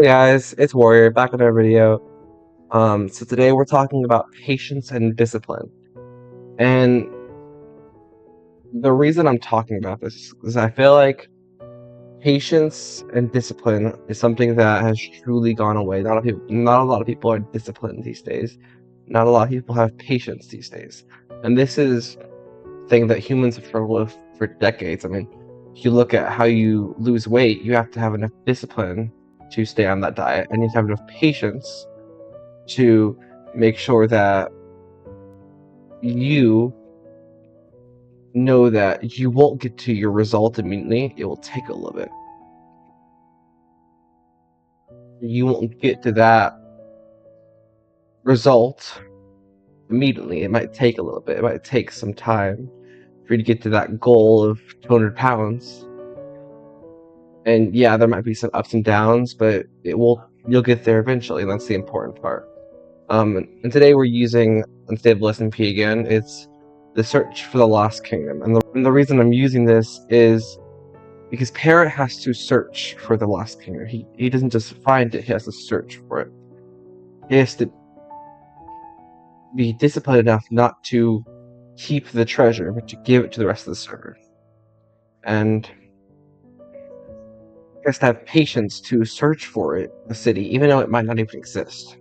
Hey guys, it's Warrior back with another video. So today we're talking about patience and discipline. And the reason I'm talking about this is I feel like patience and discipline is something that has truly gone away. Not a lot of people are disciplined these days. Not a lot of people have patience these days. And this is a thing that humans have struggled with for decades. I mean, if you look at how you lose weight, you have to have enough discipline to stay on that diet, and you have to have enough patience to make sure that you know that you won't get to your result immediately. It will take a little bit. You won't get to that result immediately. It might take a little bit. It might take some time for you to get to that goal of 200 pounds. And yeah, there might be some ups and downs, but you'll get there eventually, and that's the important part. And today we're using UnstableSMP again. It's the search for the lost kingdom. And the reason I'm using this is because Parrot has to search for the lost kingdom. He doesn't just find it, he has to search for it. He has to be disciplined enough not to keep the treasure, but to give it to the rest of the server. And he has to have patience to search for it, the city, even though it might not even exist.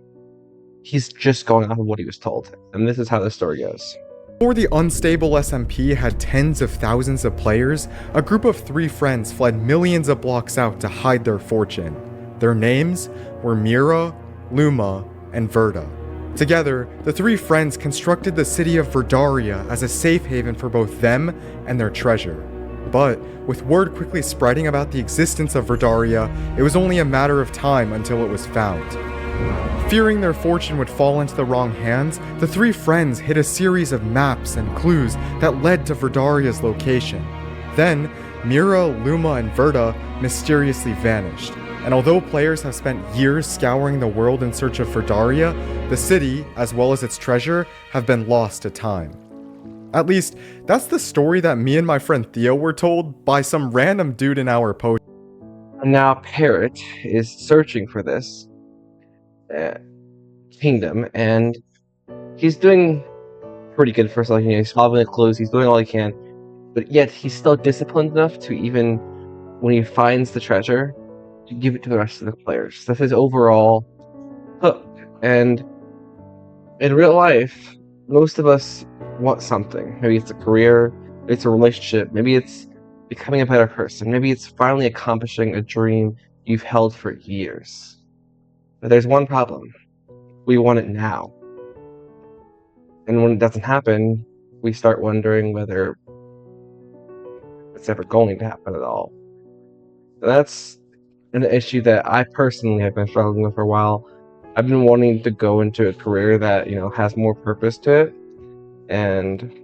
He's just going off of what he was told. And this is how the story goes. Before the Unstable SMP had tens of thousands of players, a group of 3 friends fled millions of blocks out to hide their fortune. Their names were Mira, Luma, and Verda. Together, the 3 friends constructed the city of Verdaria as a safe haven for both them and their treasure. But, with word quickly spreading about the existence of Verdaria, it was only a matter of time until it was found. Fearing their fortune would fall into the wrong hands, the 3 friends hid a series of maps and clues that led to Verdaria's location. Then, Mira, Luma, and Verda mysteriously vanished. And although players have spent years scouring the world in search of Verdaria, the city, as well as its treasure, have been lost to time. At least, that's the story that me and my friend Theo were told by some random dude in our post. And now Parrot is searching for this kingdom, and he's doing pretty good for himself. He's following the clues, he's doing all he can, but yet he's still disciplined enough to, even when he finds the treasure, to give it to the rest of the players. That's his overall hook. And in real life, most of us want something. Maybe it's a career, maybe it's a relationship, maybe it's becoming a better person, maybe it's finally accomplishing a dream you've held for years. But there's one problem. We want it now. And when it doesn't happen, we start wondering whether it's ever going to happen at all. And that's an issue that I personally have been struggling with for a while. I've been wanting to go into a career that, has more purpose to it. And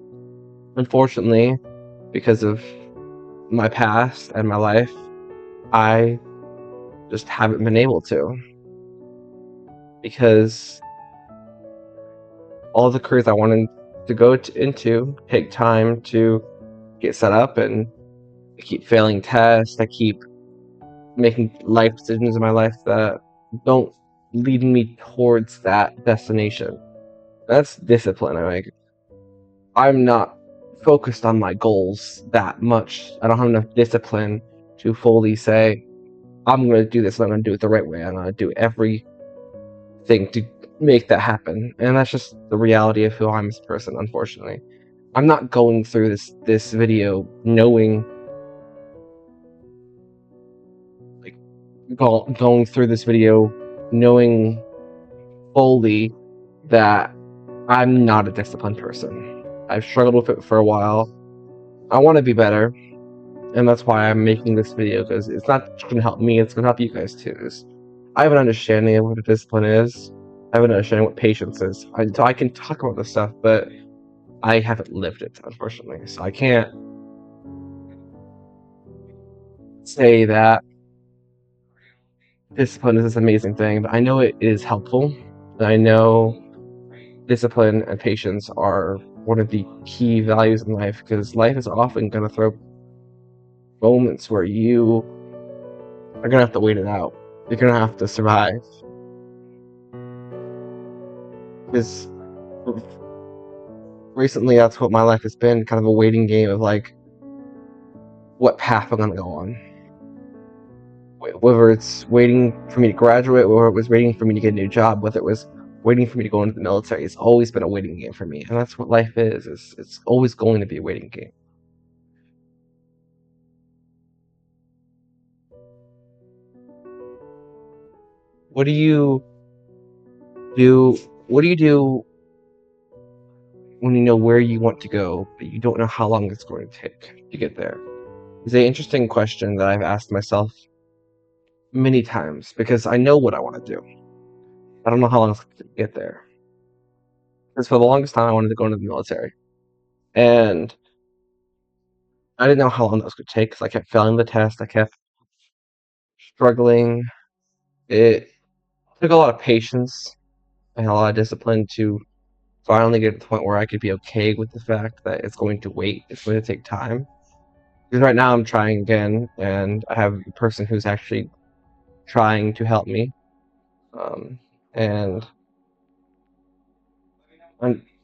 unfortunately, because of my past and my life, I just haven't been able to. Because all the careers I wanted to go into take time to get set up, and I keep failing tests. I keep making life decisions in my life that don't lead me towards that destination. That's discipline. I'm not focused on my goals that much. I don't have enough discipline to fully say, I'm going to do this and I'm going to do it the right way. I'm going to do everything to make that happen. And that's just the reality of who I'm as a person, unfortunately. I'm not going through this video knowing, going through this video knowing fully that I'm not a disciplined person. I've struggled with it for a while. I want to be better, and that's why I'm making this video, because it's not just going to help me, it's going to help you guys too. I have an understanding of what a discipline is. I have an understanding of what patience is. So I can talk about this stuff, but I haven't lived it, unfortunately. So I can't say that discipline is this amazing thing, but I know it is helpful. And I know discipline and patience are one of the key values in life, because life is often going to throw moments where you are going to have to wait it out. You're gonna have to survive. Because recently, that's what my life has been, kind of a waiting game of like what path I'm gonna go on. Whether it's waiting for me to graduate, whether it was waiting for me to get a new job, whether it was waiting for me to go into the military, it's always been a waiting game for me. And that's what life is. It's always going to be a waiting game. What do you do? What do you do when you know where you want to go, but you don't know how long it's going to take to get there? It's an interesting question that I've asked myself many times because I know what I want to do. I don't know how long it's going to get there. Because for the longest time, I wanted to go into the military. And I didn't know how long that was going to take because I kept failing the test. I kept struggling. It took a lot of patience and a lot of discipline to finally get to the point where I could be okay with the fact that it's going to wait. It's going to take time. Because right now I'm trying again, and I have a person who's actually trying to help me. And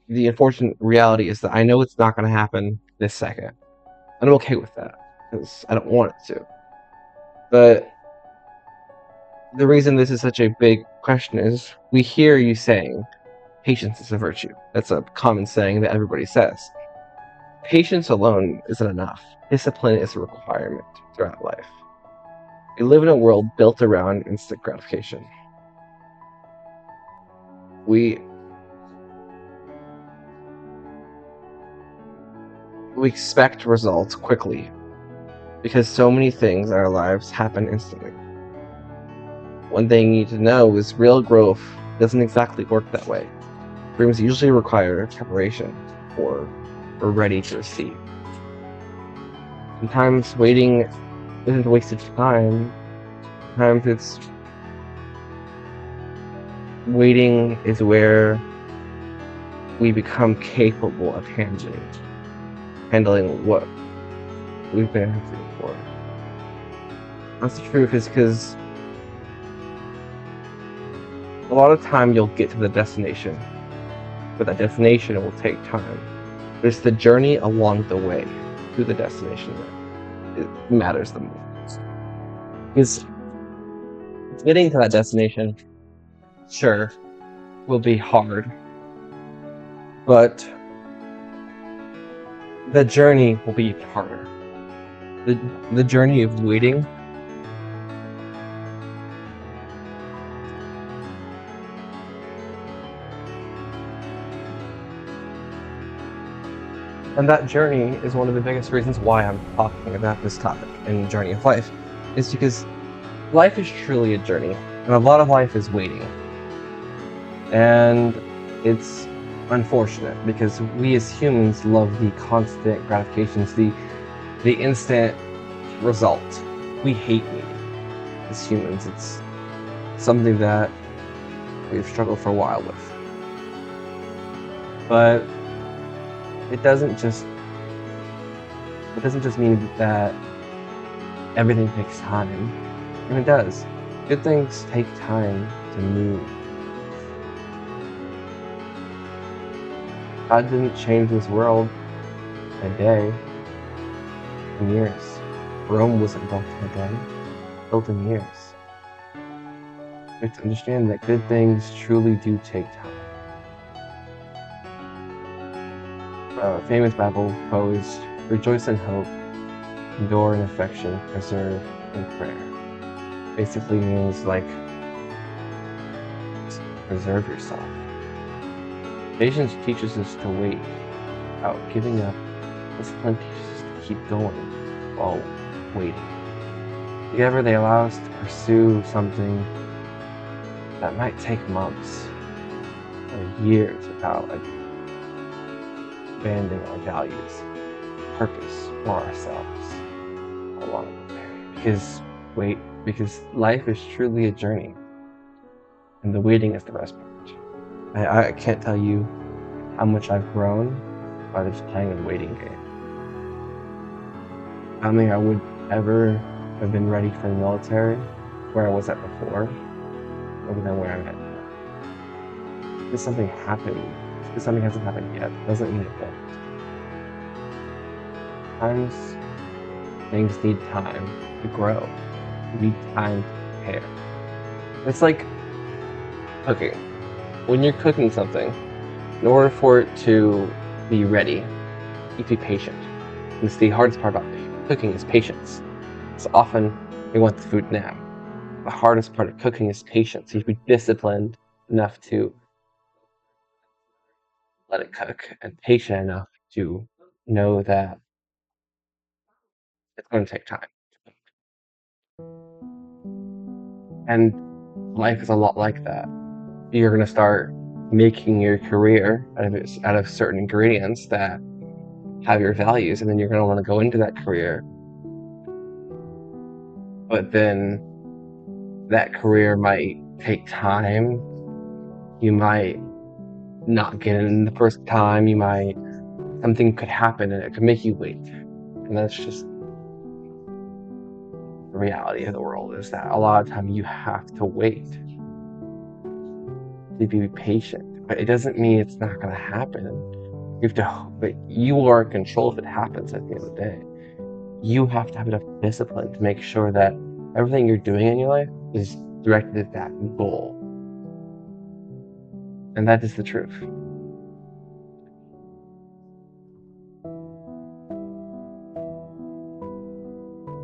the unfortunate reality is that I know it's not going to happen this second. And I'm okay with that because I don't want it to. But the reason this is such a big question is we hear you saying patience is a virtue. That's a common saying that everybody says. Patience alone isn't enough. Discipline is a requirement throughout life. We live in a world built around instant gratification. We expect results quickly because so many things in our lives happen instantly. One thing you need to know is real growth doesn't exactly work that way. Dreams usually require preparation or we're ready to receive. Sometimes waiting isn't a waste of time. Sometimes it's waiting is where we become capable of handling what we've been asking for. That's the truth, is because a lot of time you'll get to the destination, but that destination will take time. But it's the journey along the way to the destination that it matters the most. Because getting to that destination, sure, will be hard, but the journey will be harder. The journey of waiting and that journey is one of the biggest reasons why I'm talking about this topic in Journey of Life, is because life is truly a journey, and a lot of life is waiting. And it's unfortunate because we as humans love the constant gratifications, the instant result. We hate waiting as humans. It's something that we've struggled for a while with. But it doesn't just mean that everything takes time. And it does. Good things take time to move. God didn't change this world in a day, in years. Rome wasn't built in a day, built in years. We have to understand that good things truly do take time. Famous Bible quote is, "Rejoice in hope, endure in affection, preserve in prayer." Basically means like, preserve yourself. Patience teaches us to wait without giving up. Discipline teaches us to keep going while waiting. Together they allow us to pursue something that might take months or years without abandoning our values, purpose, or ourselves along the way. Because life is truly a journey, and the waiting is the best part. I can't tell you how much I've grown by just playing a waiting game. I don't think I would ever have been ready for the military where I was at before, rather than where I'm at now. Because something happened, because something hasn't happened yet, doesn't mean it won't. Sometimes things need time to grow. You need time to prepare. It's like cooking. When you're cooking something, in order for it to be ready, you have to be patient. And it's the hardest part about cooking is patience. So often we want the food now. The hardest part of cooking is patience. You have to be disciplined enough to let it cook and patient enough to know that it's going to take time. And life is a lot like that. You're going to start making your career out of certain ingredients that have your values, and then you're going to want to go into that career. But then that career might take time. You might not get in the first time. Something could happen and it could make you wait. And that's just the reality of the world, is that a lot of time you have to wait. To be patient. But it doesn't mean it's not going to happen. But you are in control if it happens at the end of the day. You have to have enough discipline to make sure that everything you're doing in your life is directed at that goal. And that is the truth.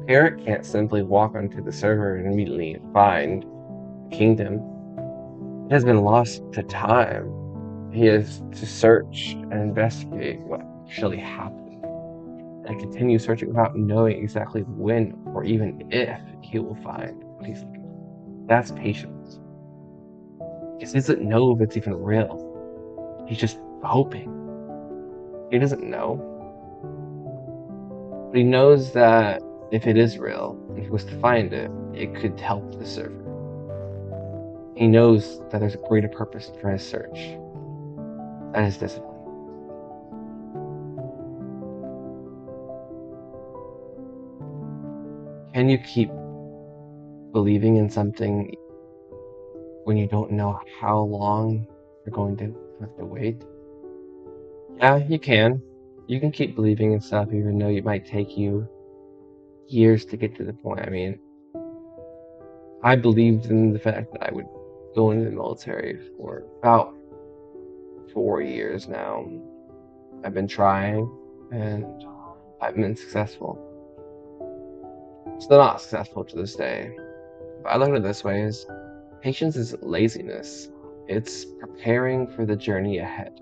Parrot can't simply walk onto the server and immediately find the kingdom. It has been lost to time. He has to search and investigate what actually happened, and continue searching without knowing exactly when or even if he will find what he's looking for. That's patience. Because he doesn't know if it's even real. He's just hoping. He doesn't know. But he knows that if it is real, and he was to find it, it could help the server. He knows that there's a greater purpose for his search. That is discipline. Can you keep believing in something when you don't know how long you're going to have to wait? Yeah, you can. You can keep believing in stuff even though it might take you years to get to the point. I mean, I believed in the fact that I would go into the military for about 4 years now. I've been trying and I've been successful. Still not successful to this day. But I look at it this way: is patience isn't laziness. It's preparing for the journey ahead.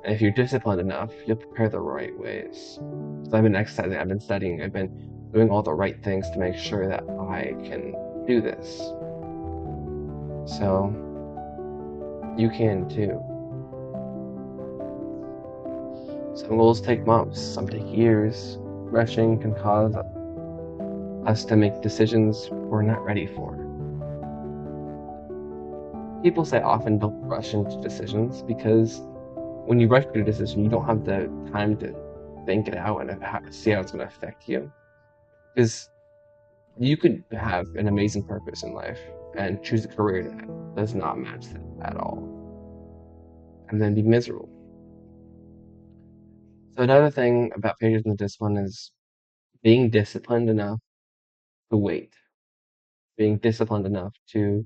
And if you're disciplined enough, you'll prepare the right ways. So I've been exercising, I've been studying, I've been doing all the right things to make sure that I can do this. So you can too. Some goals take months, some take years. Rushing can cause us to make decisions we're not ready for. People say often don't rush into decisions because when you rush into a decision, you don't have the time to think it out and see how it's going to affect you. Because you could have an amazing purpose in life and choose a career that does not match that at all, and then be miserable. So another thing about patience and discipline is being disciplined enough to wait. Being disciplined enough to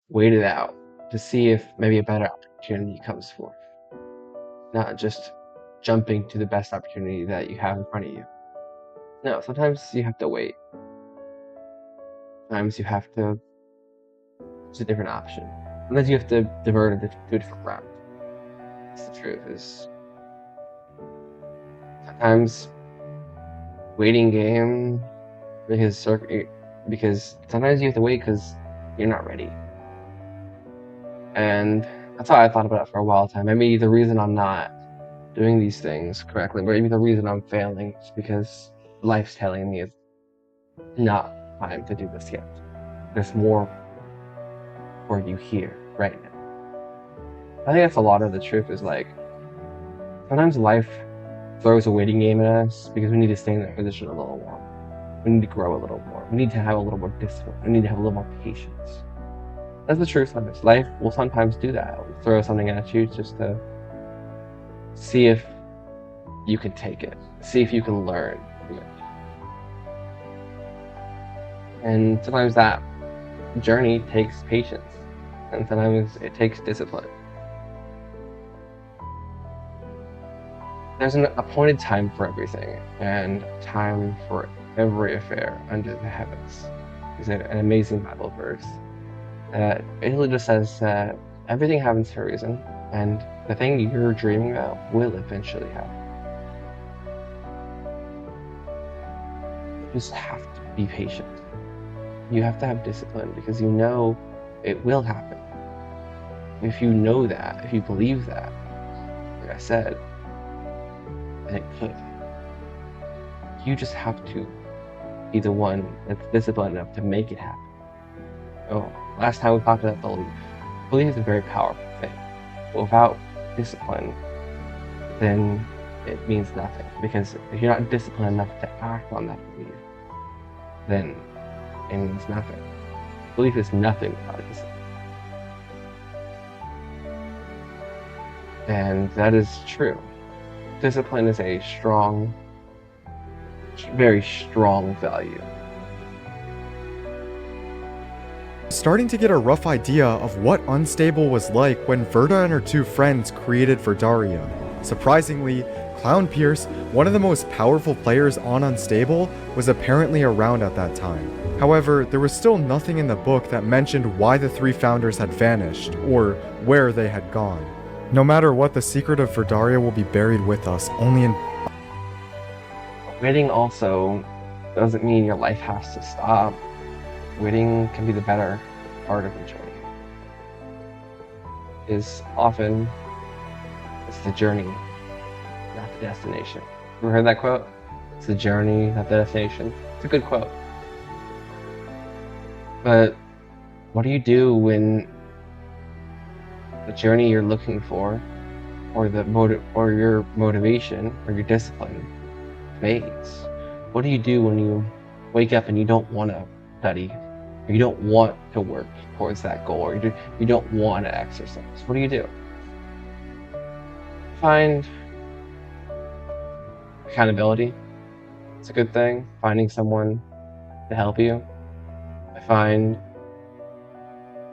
wait it out, to see if maybe a better opportunity comes forth. Not just jumping to the best opportunity that you have in front of you. No, sometimes you have to wait. Sometimes you have to choose a different option. Sometimes you have to divert it to a different route. That's the truth. Is sometimes waiting game because sometimes you have to wait because you're not ready. And that's how I thought about it for a while time. Maybe the reason I'm not doing these things correctly, maybe the reason I'm failing is because life's telling me it's not time to do this yet. There's more for you here right now. I think that's a lot of the truth, is like sometimes life throws a waiting game at us because we need to stay in that position a little while. We need to grow a little more. We need to have a little more discipline. We need to have a little more patience. That's the truth of this. Life will sometimes do that. It'll throw something at you just to see if you can take it. See if you can learn from it. And sometimes that journey takes patience. And sometimes it takes discipline. There's an appointed time for everything, and time for every affair under the heavens. Is an amazing Bible verse that basically just says that everything happens for a reason, and the thing you're dreaming about will eventually happen. You just have to be patient. You have to have discipline because you know it will happen. If you know that, if you believe that, like I said, then it could. You just have to be the one that's disciplined enough to make it happen. Oh, last time we talked about belief. Belief is a very powerful thing. But without discipline, then it means nothing. Because if you're not disciplined enough to act on that belief, then it means nothing. Belief is nothing without discipline. And that is true. Discipline is a strong, very strong value. Starting to get a rough idea of what Unstable was like when Verda and her two friends created Verdaria. Surprisingly, Clown Pierce, one of the most powerful players on Unstable, was apparently around at that time. However, there was still nothing in the book that mentioned why the three founders had vanished, or where they had gone. No matter what, the secret of Verdaria will be buried with us, only in... Waiting also doesn't mean your life has to stop. Waiting can be the better part of the journey. Often it's the journey, not the destination. Ever heard that quote? It's the journey, not the destination. It's a good quote. But what do you do when the journey you're looking for, or your motivation, or your discipline fades? What do you do when you wake up and you don't want to study, or you don't want to work towards that goal, or you don't want to exercise? What do you do? Find accountability. It's a good thing. Finding someone to help you. I find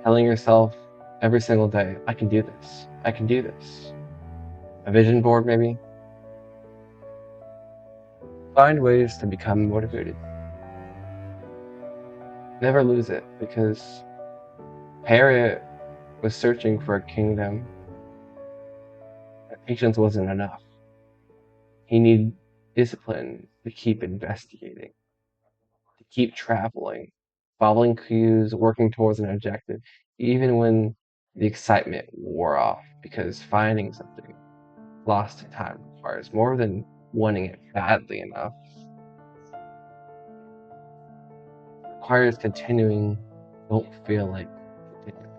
telling yourself every single day, I can do this. I can do this. A vision board, maybe. Find ways to become motivated. Never lose it, because Herod was searching for a kingdom. Patience wasn't enough. He needed discipline to keep investigating, to keep traveling, following cues, working towards an objective, even when the excitement wore off, because finding something lost in time requires more than wanting it badly enough. It requires continuing, don't feel like continuing.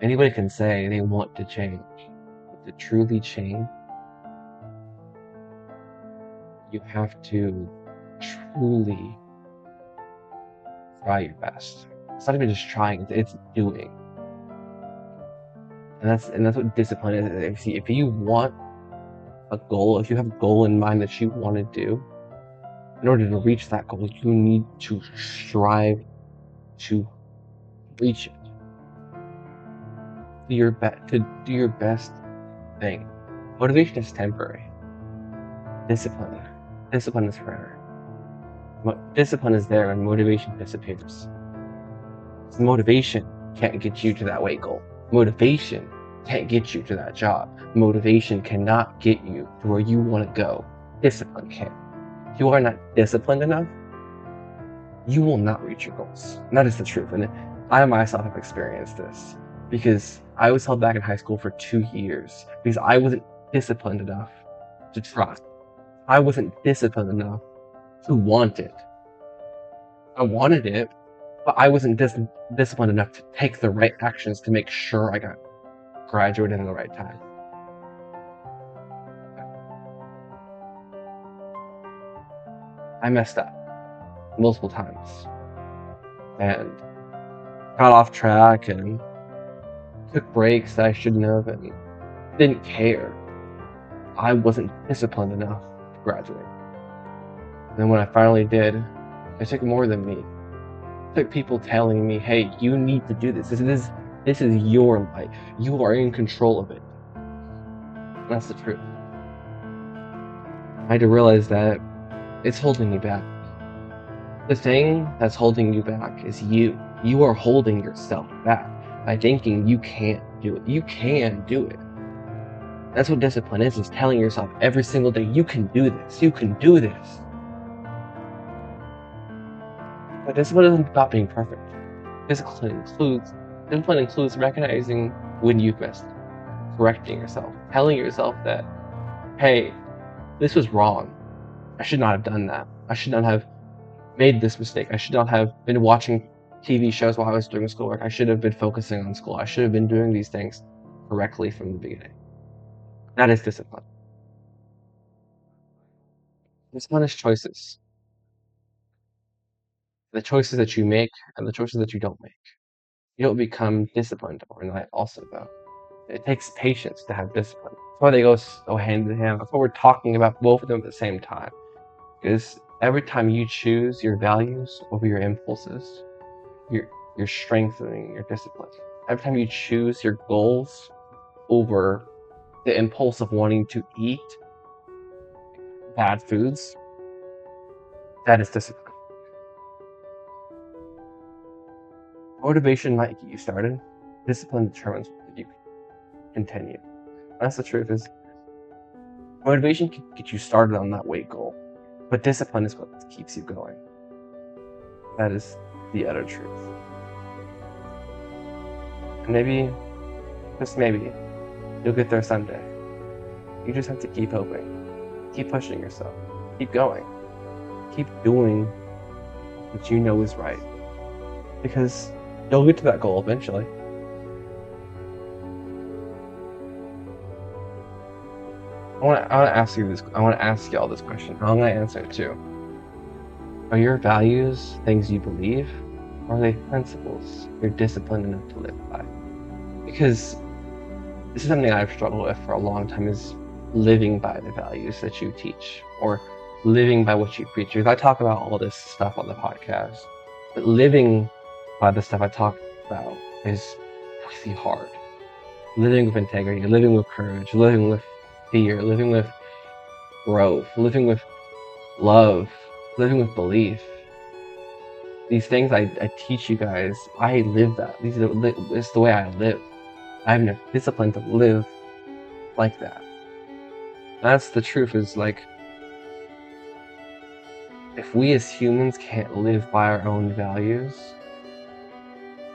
Anybody can say they want to change, but to truly change, you have to truly try your best. It's not even just trying, it's doing. And that's what discipline is. If you want a goal, if you have a goal in mind that you want to do, in order to reach that goal, you need to strive to reach it. To do your best thing. Motivation is temporary. Discipline is forever. Discipline is there when motivation disappears. So motivation can't get you to that weight goal. Motivation can't get you to that job. Motivation cannot get you to where you want to go. Discipline can. If you are not disciplined enough, you will not reach your goals. And that is the truth. And I myself have experienced this, because I was held back in high school for 2 years because I wasn't disciplined enough to try. I wasn't disciplined enough to want it. I wanted it, but I wasn't disciplined enough to take the right actions to make sure I got graduated in the right time. I messed up multiple times and got off track and took breaks that I shouldn't have and didn't care. I wasn't disciplined enough to graduate. And then when I finally did, it took more than me. It took people telling me, hey, you need to do this. This is your life. You are in control of it. And that's the truth. I had to realize that it's holding me back. The thing that's holding you back is you. You are holding yourself back by thinking you can't do it. You can do it. That's what discipline is telling yourself every single day, you can do this. You can do this. But discipline isn't about being perfect. Discipline includes recognizing when you've missed, correcting yourself, telling yourself that, hey, this was wrong. I should not have done that. I should not have made this mistake. I should not have been watching TV shows while I was doing schoolwork. I should have been focusing on school. I should have been doing these things correctly from the beginning. That is discipline. Discipline is choices. The choices that you make and the choices that you don't make. You don't become disciplined overnight also, though. It takes patience to have discipline. That's why they go hand in hand. That's why we're talking about both of them at the same time. Because every time you choose your values over your impulses, you're strengthening your discipline. Every time you choose your goals over the impulse of wanting to eat bad foods, that is discipline. Motivation might get you started. Discipline determines whether you can continue. That's the truth. Is motivation can get you started on that weight goal, but discipline is what keeps you going. That is the utter truth. And maybe, just maybe, you'll get there someday. You just have to keep hoping, keep pushing yourself, keep going, keep doing what you know is right, because you'll get to that goal eventually. I want to ask you this. I want to ask y'all this question. I'm going to answer it too. Are your values things you believe, or are they principles you're disciplined enough to live by? Because this is something I've struggled with for a long time, is living by the values that you teach, or living by what you preach. Because I talk about all this stuff on the podcast, but living by the stuff I talk about is really hard. Living with integrity, living with courage, living with fear, living with growth, living with love, living with belief. These things I teach you guys, I live that. It's the way I live. I have enough discipline to live like that. That's the truth, is like, if we as humans can't live by our own values,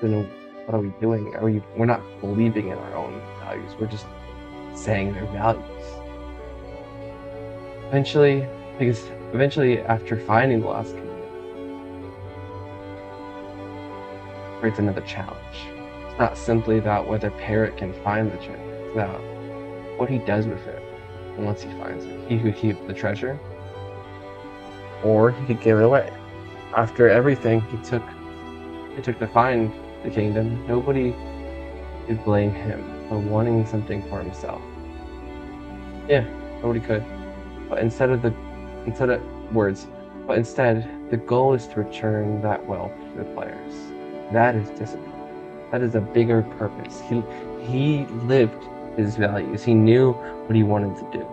then what are we doing? We're not believing in our own values. We're just saying their values. Eventually, after finding the last commandment, creates another challenge. It's not simply about whether Parrot can find the treasure. It's about what he does with it once he finds it. He could keep the treasure, or he could give it away. After everything he took to find the kingdom, nobody could blame him for wanting something for himself. Yeah, nobody could. But instead, the goal is to return that wealth to the players. That is discipline. That is a bigger purpose. He lived his values. He knew what he wanted to do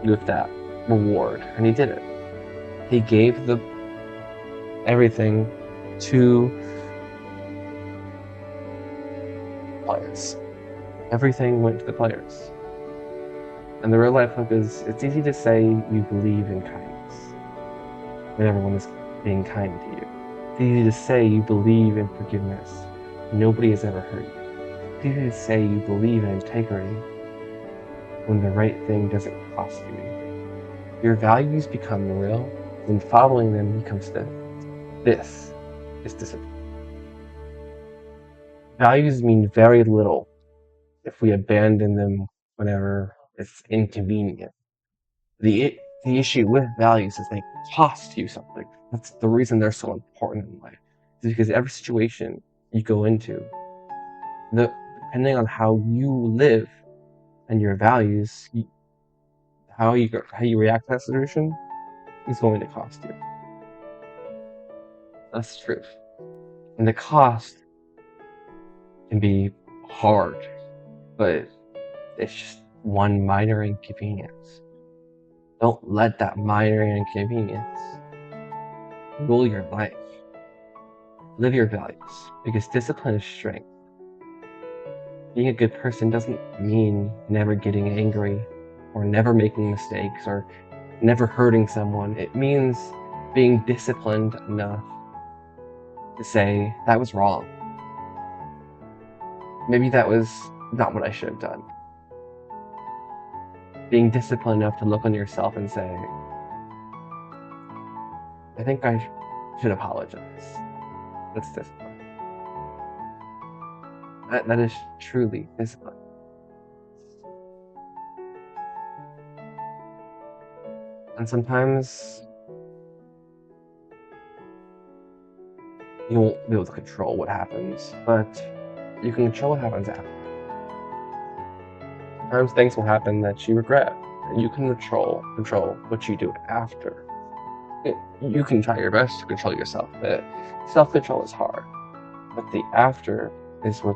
with that reward, and he did it. He gave everything to players. Everything went to the players. And the real life hook is, it's easy to say you believe in kindness when everyone is being kind to you. It's easy to say you believe in forgiveness when nobody has ever hurt you. It's easy to say you believe in integrity when the right thing doesn't cost you anything. Your values become real when following them becomes this is discipline. Values mean very little if we abandon them whenever it's inconvenient. The the issue with values is they cost you something. That's the reason they're so important in life. It's because every situation you go into, depending on how you live and your values, how you react to that situation is going to cost you. That's the truth. And the cost can be hard, but it's just one minor inconvenience. Don't let that minor inconvenience rule your life. Live your values, because discipline is strength. Being a good person doesn't mean never getting angry or never making mistakes or never hurting someone. It means being disciplined enough to say, that was wrong. Maybe that was not what I should have done. Being disciplined enough to look on yourself and say, I think I should apologize. That's discipline. That is truly discipline. And sometimes you won't be able to control what happens, but you can control what happens after. Sometimes things will happen that you regret, and you can control what you do after. You can try your best to control yourself, but self-control is hard. But the after is what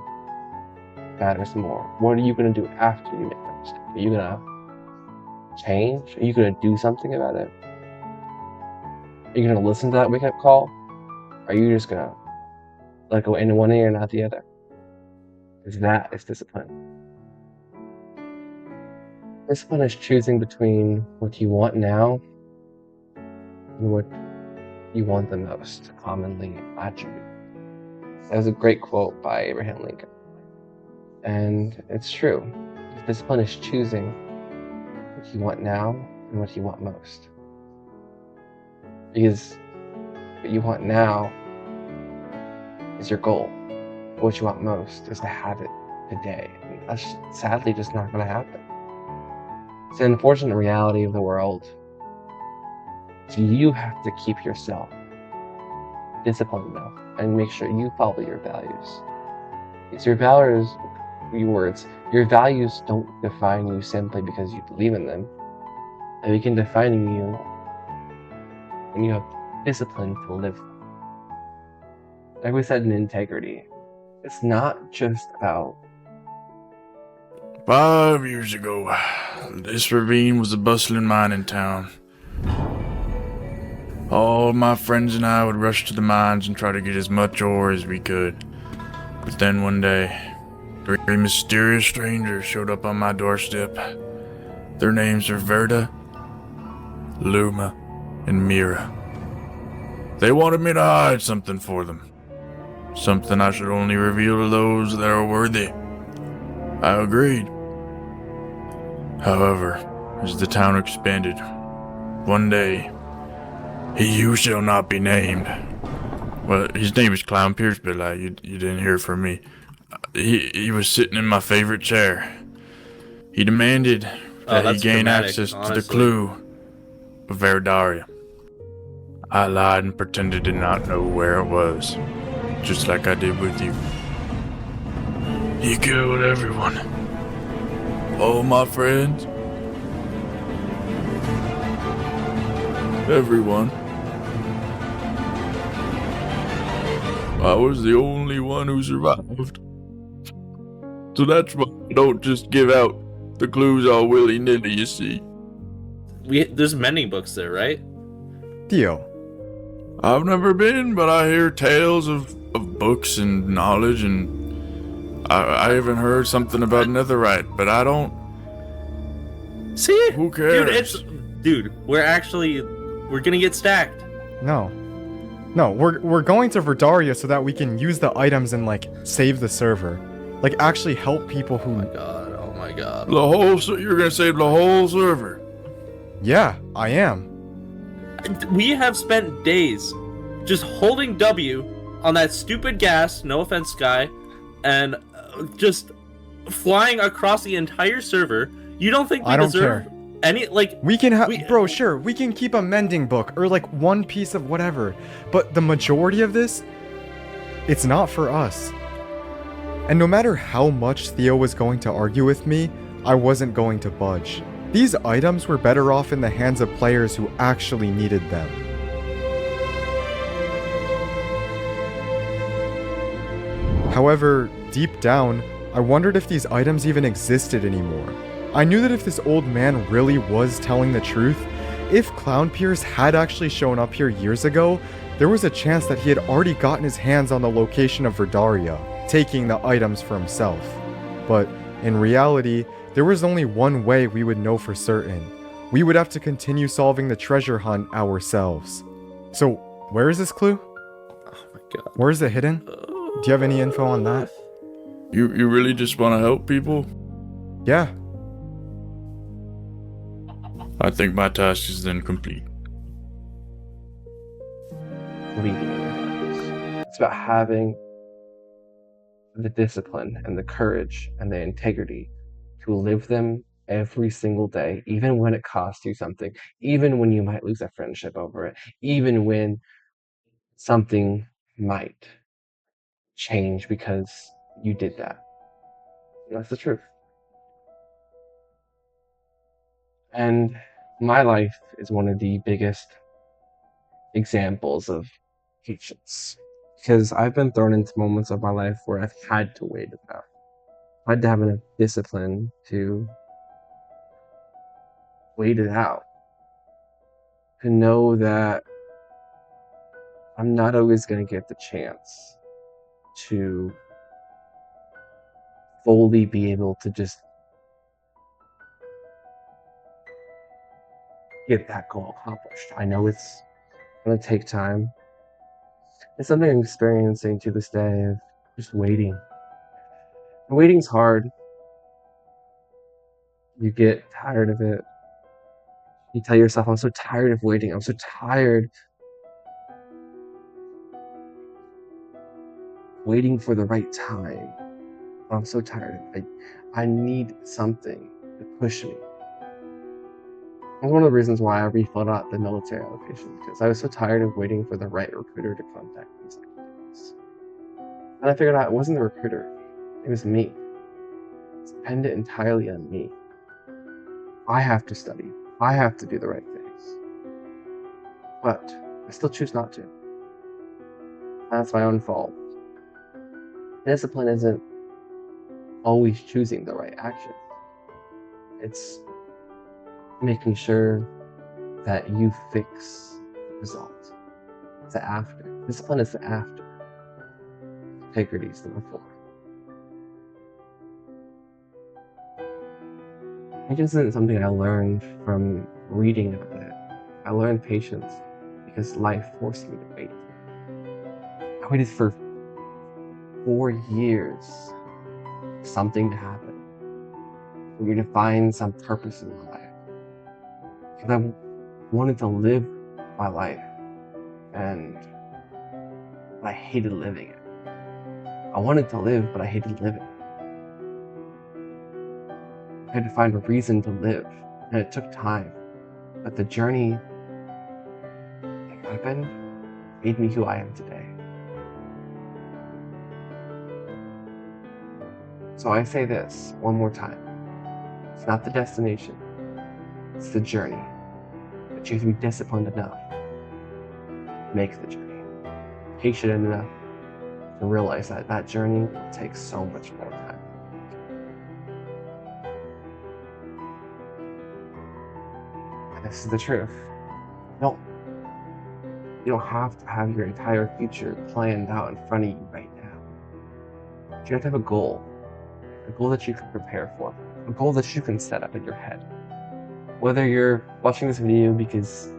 matters more. What are you going to do after you make that mistake? Are you going to change? Are you going to do something about it? Are you going to listen to that wake-up call? Are you just going to let go in one ear and out the other? Because that is discipline. Discipline is choosing between what you want now and what you want the most commonly attributed. That was a great quote by Abraham Lincoln. And it's true. Discipline is choosing what you want now and what you want most. Because what you want now is your goal. What you want most is to have it today. And that's sadly just not going to happen. It's an unfortunate reality of the world. So you have to keep yourself disciplined enough and make sure you follow your values. It's your values, your values don't define you simply because you believe in them. They begin defining you when you have discipline to live them. Like we said in integrity, it's not just about 5 years ago, this ravine was a bustling mining town. All my friends and I would rush to the mines and try to get as much ore as we could. But then one day, 3 mysterious strangers showed up on my doorstep. Their names are Verda, Luma, and Mira. They wanted me to hide something for them. Something I should only reveal to those that are worthy. I agreed. However, as the town expanded, one day, he who shall not be named. Well, his name is Clown Pierce, but you didn't hear from me. He was sitting in my favorite chair. He demanded that he gain access to the clue of Verdaria. I lied and pretended to not know where it was, just like I did with you. He killed everyone. All my friends. Everyone. I was the only one who survived. So that's why I don't just give out the clues all willy-nilly, you see. There's many books there, right? Theo. I've never been, but I hear tales of books and knowledge, and I even heard something about netherite, but I don't... See? Who cares? Dude, we're gonna get stacked. No, we're going to Verdaria so that we can use the items and, save the server. Actually help people who... Oh my god. You're gonna save the whole server? Yeah, I am. We have spent days just holding W on that stupid gas, no offense, Sky, and just flying across the entire server. You don't think we deserve... We can have, we- bro, sure, we can keep a mending book or like one piece of whatever, but the majority of this, it's not for us. And no matter how much Theo was going to argue with me, I wasn't going to budge. These items were better off in the hands of players who actually needed them. However, deep down, I wondered if these items even existed anymore. I knew that if this old man really was telling the truth, if Clown Pierce had actually shown up here years ago, there was a chance that he had already gotten his hands on the location of Verdaria, taking the items for himself. But in reality, there was only one way we would know for certain. We would have to continue solving the treasure hunt ourselves. So, where is this clue? Oh my god. Where is it hidden? Do you have any info on that? You really just want to help people? Yeah. I think my task is then complete. Leading. It's about having the discipline and the courage and the integrity to live them every single day, even when it costs you something, even when you might lose a friendship over it, even when something might change because you did that. That's the truth. And my life is one of the biggest examples of patience, because I've been thrown into moments of my life where I've had to wait it out. I had to have enough discipline to wait it out, to know that I'm not always going to get the chance to fully be able to just get that goal accomplished. I know it's going to take time. It's something I'm experiencing to this day of just waiting. And waiting's hard. You get tired of it. You tell yourself, I'm so tired of waiting. I'm so tired waiting for the right time. I'm so tired. I need something to push me. That's one of the reasons why I refilled out the military application, because I was so tired of waiting for the right recruiter to contact me. And I figured out it wasn't the recruiter. It was me. It's dependent entirely on me. I have to study. I have to do the right things. But I still choose not to. That's my own fault. Discipline isn't always choosing the right action. It's making sure that you fix the result. It's the after. Discipline is the after. Integrity is the before. Patience isn't something I learned from reading about it. I learned patience because life forced me to wait. I waited for 4 years for something to happen, for me to find some purpose in my life. Because I wanted to live my life, and I hated living it. I wanted to live, but I hated living. I had to find a reason to live, and it took time. But the journey that happened made me who I am today. So I say this one more time. It's not the destination. It's the journey. But you have to be disciplined enough to make the journey. Patient enough to realize that that journey will take so much more time. And this is the truth. You don't have to have your entire future planned out in front of you right now. You have to have a goal that you can prepare for, a goal that you can set up in your head. Whether you're watching this video because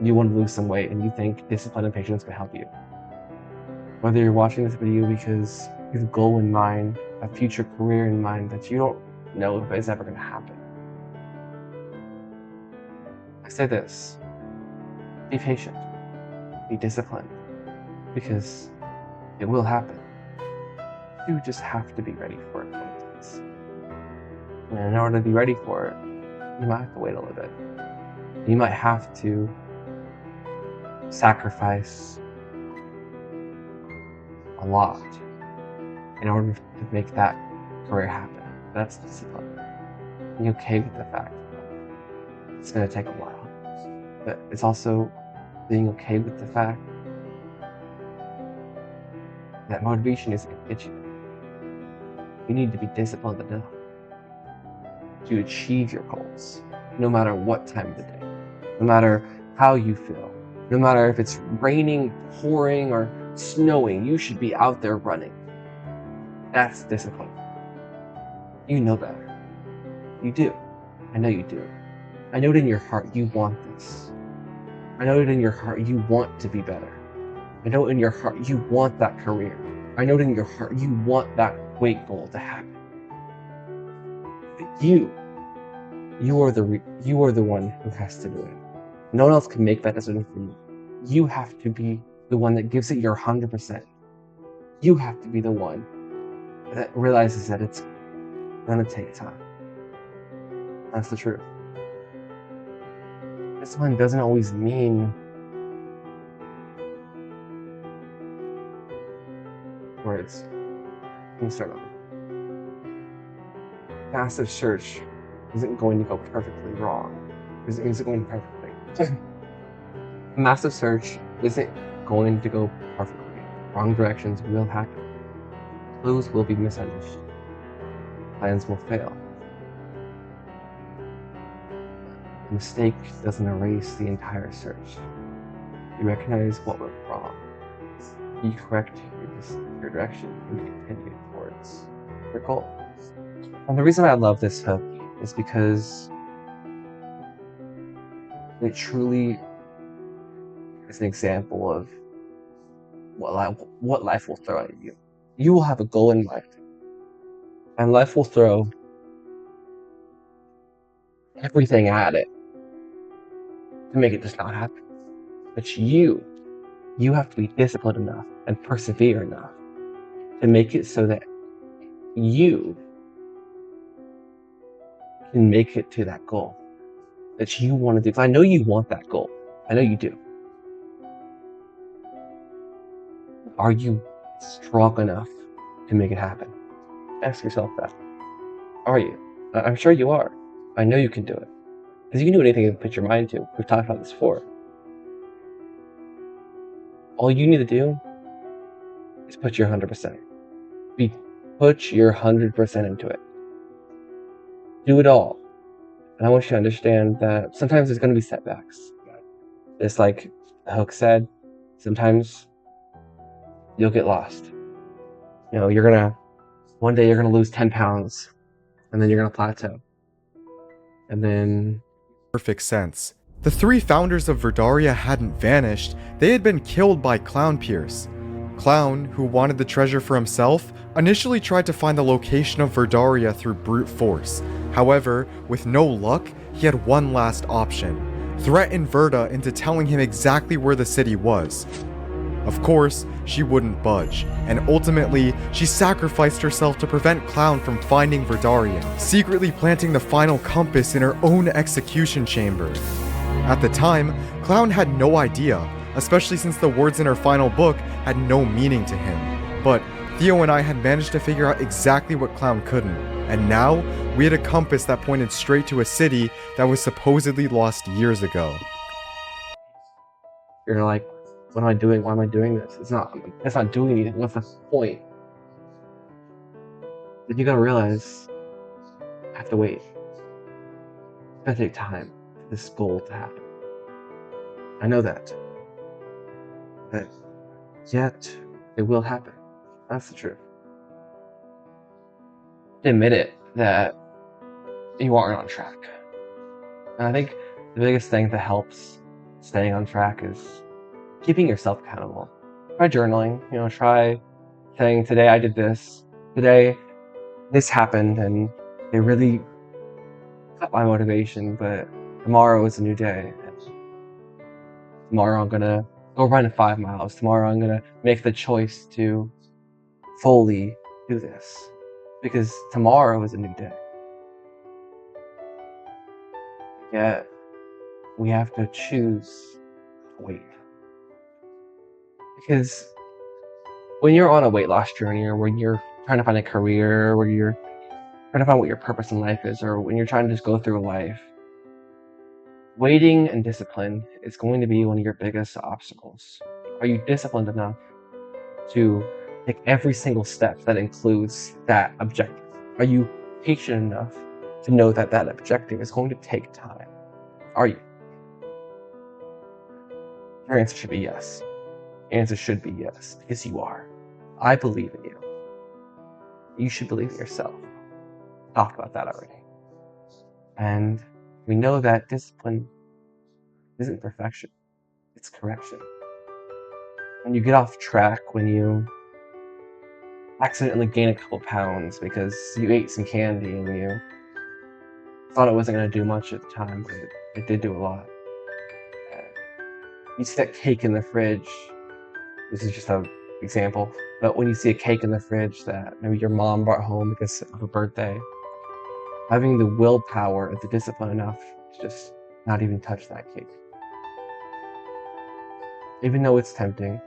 you want to lose some weight and you think discipline and patience can help you. Whether you're watching this video because you have a goal in mind, a future career in mind that you don't know if it's ever going to happen. I say this, be patient, be disciplined, because it will happen. You just have to be ready for it when it does. And in order to be ready for it, you might have to wait a little bit. You might have to sacrifice a lot in order to make that career happen. That's discipline. Be okay with the fact that it's going to take a while. But it's also being okay with the fact that motivation isn't going to get you there. You need to be disciplined enough to achieve your goals, no matter what time of the day, no matter how you feel, no matter if it's raining, pouring, or snowing, you should be out there running. That's discipline. You know better. You do. I know you do. I know it in your heart you want this. I know it in your heart you want to be better. I know in your heart you want that career. I know in your heart you want that weight goal to happen. But you are the one who has to do it. No one else can make that decision for you. You have to be the one that gives it your 100%. You have to be the one that realizes that it's gonna take time. That's the truth. Discipline doesn't always mean words. Let me start over. Massive search isn't going to go perfectly wrong. Isn't going perfectly. Massive search isn't going to go perfectly. Wrong directions will happen. Clues will be misunderstood. Plans will fail. A mistake doesn't erase the entire search. You recognize what went wrong. You correct your direction and continue towards your goal. And the reason I love this hook is because it truly is an example of what life will throw at you. You will have a goal in mind, and life will throw everything at it to make it just not happen. But you have to be disciplined enough and persevere enough to make it so that you can make it to that goal that you want to do. Because I know you want that goal. I know you do. Are you strong enough to make it happen? Ask yourself that. Are you? I'm sure you are. I know you can do it. Because you can do anything you put your mind to. We've talked about this before. All you need to do is put your 100%. Put your 100% into it. Do it all. And I want you to understand that sometimes there's going to be setbacks. It's like the hook said, sometimes you'll get lost. You know, one day you're going to lose 10 pounds, and then you're going to plateau. And then... Perfect sense. The three founders of Verdaria hadn't vanished, they had been killed by Clown Pierce. Clown, who wanted the treasure for himself, initially tried to find the location of Verdaria through brute force. However, with no luck, he had one last option. Threaten Verda into telling him exactly where the city was. Of course, she wouldn't budge, and ultimately, she sacrificed herself to prevent Clown from finding Verdaria, secretly planting the final compass in her own execution chamber. At the time, Clown had no idea, especially since the words in her final book had no meaning to him. But Theo and I had managed to figure out exactly what Clown couldn't, and now we had a compass that pointed straight to a city that was supposedly lost years ago. You're like, what am I doing? Why am I doing this? It's not doing anything. What's the point? Then you gotta realize, I have to wait. It's gonna take time for this goal to happen. I know that. But yet, it will happen. That's the truth. Admit it that you aren't on track. And I think the biggest thing that helps staying on track is keeping yourself accountable. Try journaling, try saying, today I did this, today this happened, and it really cut my motivation, but tomorrow is a new day. Tomorrow I'm gonna go run 5 miles. Tomorrow I'm gonna make the choice to fully do this, because tomorrow is a new day. Yet, we have to choose to wait. Because when you're on a weight loss journey, or when you're trying to find a career, or you're trying to find what your purpose in life is, or when you're trying to just go through life, waiting and discipline is going to be one of your biggest obstacles. Are you disciplined enough to take every single step that includes that objective? Are you patient enough to know that that objective is going to take time? Are you? Your answer should be yes. Your answer should be yes, because you are. I believe in you. You should believe in yourself. Talked about that already. And we know that discipline isn't perfection, it's correction. When you get off track, when you accidentally gain a couple pounds because you ate some candy and you thought it wasn't going to do much at the time, but it did do a lot. You see that cake in the fridge. This is just an example, but when you see a cake in the fridge that maybe your mom brought home because of a birthday, having the willpower and the discipline enough to just not even touch that cake. Even though it's tempting,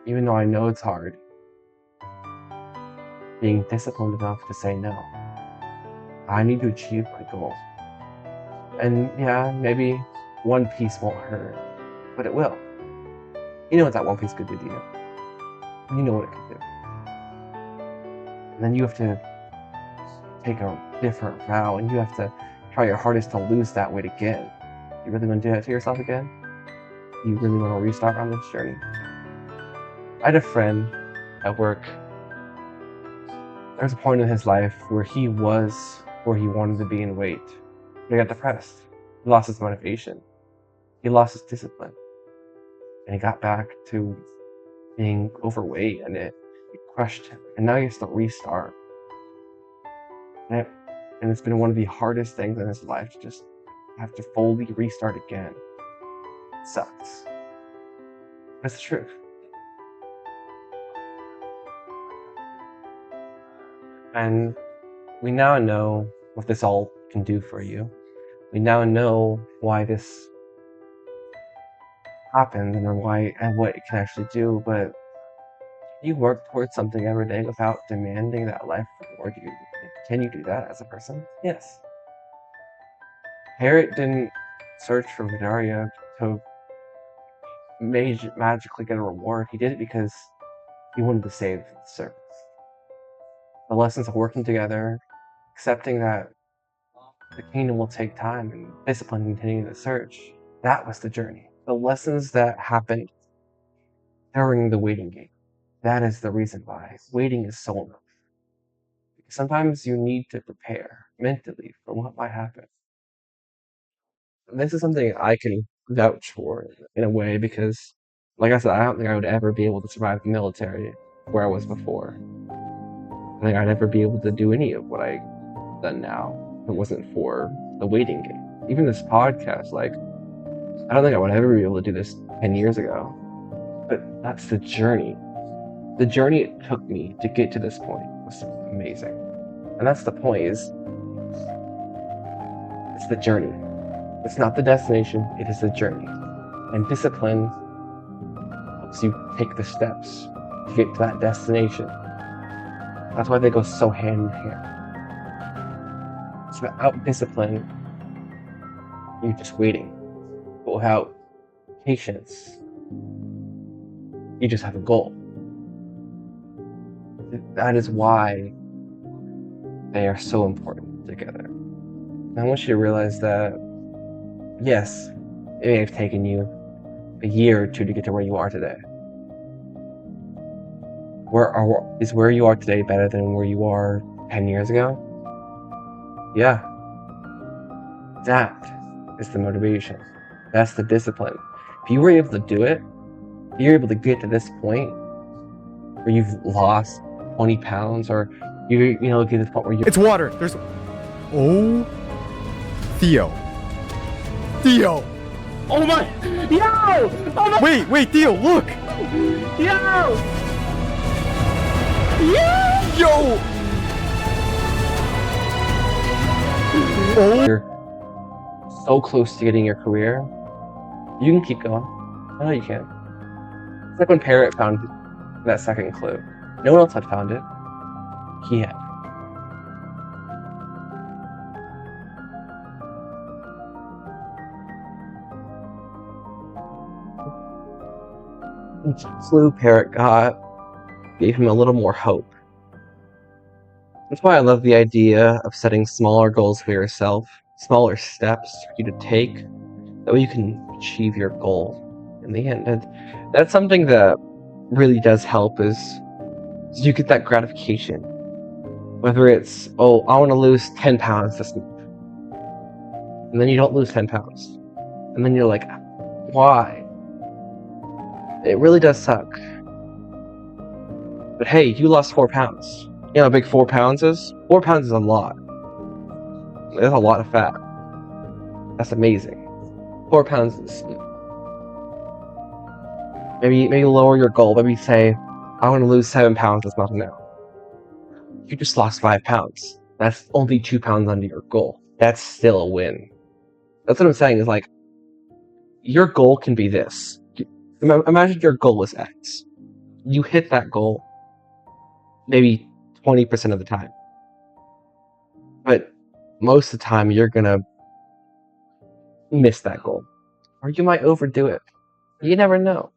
even though I know it's hard, being disciplined enough to say no. I need to achieve my goal. And yeah, maybe one piece won't hurt, but it will. You know what that one piece could do to you. You know what it could do. And then you have to take a different route, and you have to try your hardest to lose that weight again. You really want to do that to yourself again? You really want to restart on this journey? I had a friend at work. There was a point in his life where he was where he wanted to be in weight. He got depressed. He lost his motivation. He lost his discipline. And he got back to being overweight, and it crushed him. And now he has to restart. And it's been one of the hardest things in his life to just have to fully restart again. It sucks. That's the truth. And we now know what this all can do for you. We now know why this happened and why and what it can actually do, but you work towards something every day without demanding that life reward you. Can you do that as a person? Yes. Harriet didn't search for Verdaria to magically get a reward. He did it because he wanted to save the servants. The lessons of working together, accepting that the kingdom will take time, and discipline and continuing the search, that was the journey. The lessons that happened during the waiting game, that is the reason why waiting is so important. Sometimes you need to prepare mentally for what might happen. This is something I can vouch for in a way because, like I said, I don't think I would ever be able to survive the military where I was before. I think I'd never be able to do any of what I've done now if it wasn't for the waiting game. Even this podcast, like, I don't think I would ever be able to do this 10 years ago. But that's the journey. The journey it took me to get to this point was amazing. And that's the point, is it's the journey. It's not the destination, it is the journey. And discipline helps you take the steps to get to that destination. That's why they go so hand in hand. So without discipline, you're just waiting. But without patience, you just have a goal. That is why they are so important together. And I want you to realize that, yes, it may have taken you a year or two to get to where you are today. Is where you are today better than where you are 10 years ago? Yeah. That is the motivation. That's the discipline. If you were able to do it, you're able to get to this point where you've lost 20 pounds, or you get to this point where you... It's water. There's... Oh. Theo. Theo. Oh my! Yo! Oh my! Wait, Theo, look! Yo! Yo! Oh. so close to getting your career, you can keep going. I know you can. It's like when Parrot found that second clue. No one else had found it. He had. Each clue Parrot got gave him a little more hope. That's why I love the idea of setting smaller goals for yourself, smaller steps for you to take. That way you can achieve your goal in the end. And that's something that really does help is you get that gratification. Whether it's, oh, I want to lose 10 pounds this month. And then you don't lose 10 pounds. And then you're like, why? It really does suck. But hey, you lost 4 pounds. You know how big 4 pounds is? 4 pounds is a lot. That's a lot of fat. That's amazing. 4 pounds is... Maybe lower your goal. Maybe say, I want to lose 7 pounds this month now. You just lost 5 pounds. That's only 2 pounds under your goal. That's still a win. That's what I'm saying is like, your goal can be this. Imagine your goal is X. You hit that goal maybe 20% of the time. But most of the time, you're going to miss that goal. Or you might overdo it. You never know.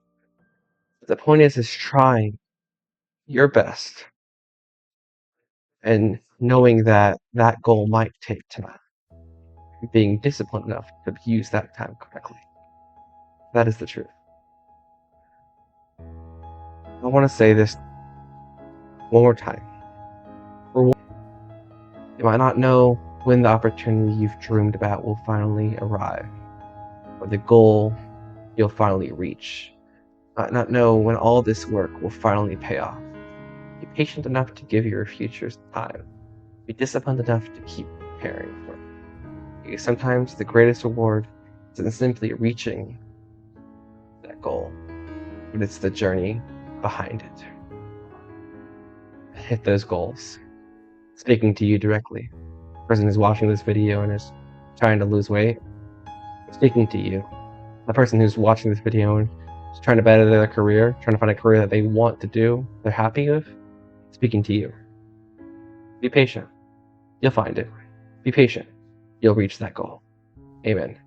The point is trying your best and knowing that that goal might take time. Being disciplined enough to use that time correctly. That is the truth. I want to say this one more time. You might not know when the opportunity you've dreamed about will finally arrive, or the goal you'll finally reach. Might not know when all this work will finally pay off. Be patient enough to give your futures time. Be disciplined enough to keep preparing for it. Because sometimes the greatest reward isn't simply reaching that goal, but it's the journey behind it. Hit those goals. Speaking to you directly. The person who's watching this video and is trying to lose weight. Speaking to you. The person who's watching this video and is trying to better their career, trying to find a career that they want to do, they're happy with. Speaking to you. Be patient. You'll find it. Be patient. You'll reach that goal. Amen.